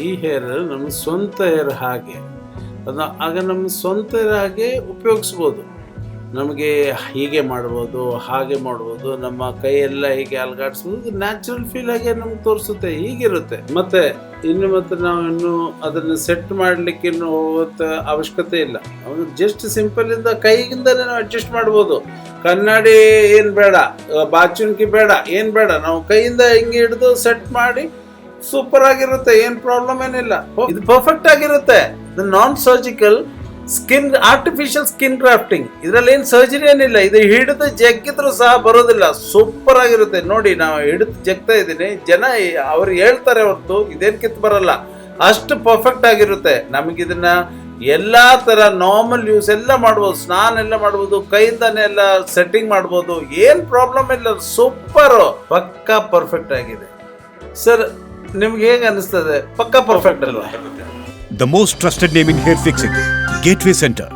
ಈ ಹೇರ್ ನಮ್ಮ ಸ್ವಂತ ಹೇರ್ ಹಾಗೆ ಆಗ ನಮ್ಮ ಸ್ವಂತ ಹೇರ್ ಹಾಗೆ ಉಪಯೋಗಿಸ್ಬೋದು. ನಮಗೆ ಹೀಗೆ ಮಾಡ್ಬೋದು, ಹಾಗೆ ಮಾಡ್ಬೋದು, ನಮ್ಮ ಕೈಯೆಲ್ಲ ಹೀಗೆ ಅಲ್ಗಾಡಿಸ್ಬೋದು, ನ್ಯಾಚುರಲ್ ಫೀಲ್ ಆಗಿ ನಮ್ಗೆ ತೋರಿಸುತ್ತೆ. ಹೀಗಿರುತ್ತೆ. ಮತ್ತೆ ನಾವು ಇನ್ನು ಅದನ್ನು ಸೆಟ್ ಮಾಡಲಿಕ್ಕೆ ಇನ್ನು ಹೋಗುವ ಅವಶ್ಯಕತೆ ಇಲ್ಲ. ಅವನು ಜಸ್ಟ್ ಸಿಂಪಲ್ ಇಂದ ಕೈಯಿಂದಲೇ ನಾವು ಅಡ್ಜಸ್ಟ್ ಮಾಡ್ಬೋದು. ಕನ್ನಡಿ ಏನು ಬೇಡ, ಬಾಚುಣಿಕೆ ಬೇಡ, ಏನು ಬೇಡ, ನಾವು ಕೈಯಿಂದ ಹಿಂಗೆ ಹಿಡಿದು ಸೆಟ್ ಮಾಡಿ ಸೂಪರ್ ಆಗಿರುತ್ತೆ. ಏನು ಪ್ರಾಬ್ಲಮ್ ಏನಿಲ್ಲ. ಇದು ಪರ್ಫೆಕ್ಟ್ ಆಗಿರುತ್ತೆ. Non surgical skin artificial skin grafting. ಇದರಲ್ಲಿ ಏನು ಸರ್ಜರಿ ಏನಿಲ್ಲ. ಇದು ಹಿಡಿದು ಜಗ್ಗಿದ್ರು ಸಹ ಬರೋದಿಲ್ಲ. ಸೂಪರ್ ಆಗಿರುತ್ತೆ. ನೋಡಿ, ನಾವು ಹಿಡಿದು ಜಗ್ತಾ ಇದ್ದೀನಿ, ಜನ ಅವ್ರು ಹೇಳ್ತಾರೆ ಹೊರತು ಇದೇನು ಕಿತ್ತು ಬರಲ್ಲ. ಅಷ್ಟು ಪರ್ಫೆಕ್ಟ್ ಆಗಿರುತ್ತೆ. ನಮಗಿದನ್ನ ಎಲ್ಲಾ ತರ ನಾರ್ಮಲ್ ಯೂಸ್ ಎಲ್ಲ ಮಾಡ್ಬೋದು, ಸ್ನಾನ ಎಲ್ಲ ಮಾಡ್ಬೋದು, ಕೈಯಿಂದಾನೆ ಎಲ್ಲ ಸೆಟ್ಟಿಂಗ್ ಮಾಡ್ಬೋದು. ಏನ್ ಪ್ರಾಬ್ಲಮ್ ಇಲ್ಲ. ಸೂಪರ್, ಪಕ್ಕಾ ಪರ್ಫೆಕ್ಟ್ ಆಗಿದೆ ಸರ್. ನಿಮ್ಗೆ ಹೇಗೆ ಅನಿಸ್ತದೆ? ಪಕ್ಕಾ ಪರ್ಫೆಕ್ಟ್ ಅಲ್ವಾ? The most trusted name in hair fixing, Gateway Center.